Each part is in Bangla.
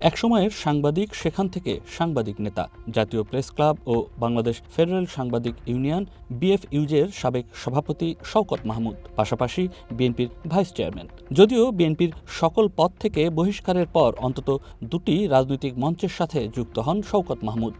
একসময়ের সাংবাদিক, সেখান থেকে সাংবাদিক নেতা, জাতীয় প্রেস ক্লাব ও বাংলাদেশ ফেডারেল সাংবাদিক ইউনিয়ন বিএফইউজের সাবেক সভাপতি শওকত মাহমুদ, পাশাপাশি বিএনপির ভাইস চেয়ারম্যান। যদিও বিএনপির সকল পদ থেকে বহিষ্কারের পর অন্তত দুটি রাজনৈতিক মঞ্চের সাথে যুক্ত হন শওকত মাহমুদ।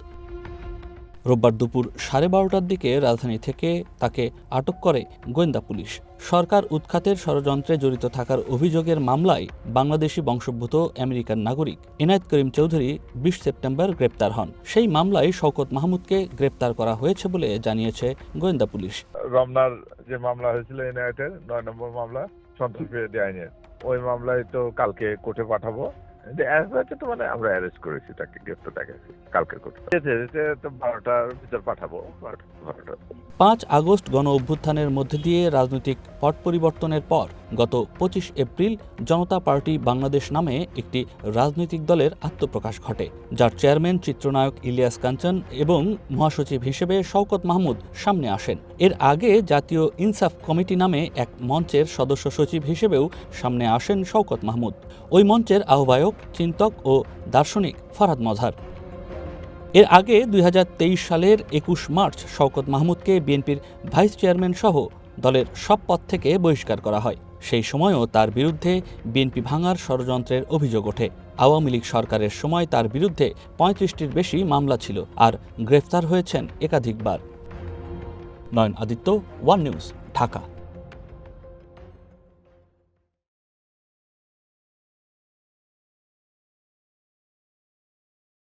রোববার দুপুর 12:30টার দিকে রাজধানী থেকে তাকে আটক করে গোয়েন্দা পুলিশ। সরকার উৎখাতের ষড়যন্ত্রে জড়িত থাকার অভিযোগের মামলায় বাংলাদেশি বংশোদ্ভূত আমেরিকান নাগরিক এনায়েত করিম চৌধুরী 20 সেপ্টেম্বর গ্রেপ্তার হন। সেই মামলায় শওকত মাহমুদকে গ্রেপ্তার করা হয়েছে বলে জানিয়েছে গোয়েন্দা পুলিশ। রমনার যে মামলা হয়েছিল এনআইএর 9 নম্বর মামলা, সন্ত্রাসবিরোধী আইনের, ওই মামলায় তো কালকে কোর্টে পাঠাবো। মানে আমরা অ্যারেস্ট করেছি, তাকে গ্রেপ্তার দেখাচ্ছি কালকে কোর্টে। 12টার ভিতর পাঠাবো। 5 আগস্ট গণ অভ্যুত্থানের মধ্যে দিয়ে রাজনৈতিক পট পরিবর্তনের পর গত 25 এপ্রিল জনতা পার্টি বাংলাদেশ নামে একটি রাজনৈতিক দলের আত্মপ্রকাশ ঘটে, যার চেয়ারম্যান চিত্রনায়ক ইলিয়াস কাঞ্চন এবং মহাসচিব হিসেবে শওকত মাহমুদ সামনে আসেন। এর আগে জাতীয় ইনসাফ কমিটি নামে এক মঞ্চের সদস্য সচিব হিসেবেও সামনে আসেন শওকত মাহমুদ। ওই মঞ্চের আহ্বায়ক, চিন্তক ও দার্শনিক ফরহাদ মজহার। এর আগে 2023 সালের 21 মার্চ শওকত মাহমুদকে বিএনপির ভাইস চেয়ারম্যান সহ দলের সব পদ থেকে বহিষ্কার করা হয়। সেই সময়ও তার বিরুদ্ধে বিএনপি ভাঙার ষড়যন্ত্রের অভিযোগ ওঠে। আওয়ামী লীগ সরকারের সময় তার বিরুদ্ধে 35টির বেশি মামলা ছিল, আর গ্রেফতার হয়েছেন একাধিকবার। নয়ন আদিত্য, ওয়ান নিউজ, ঢাকা।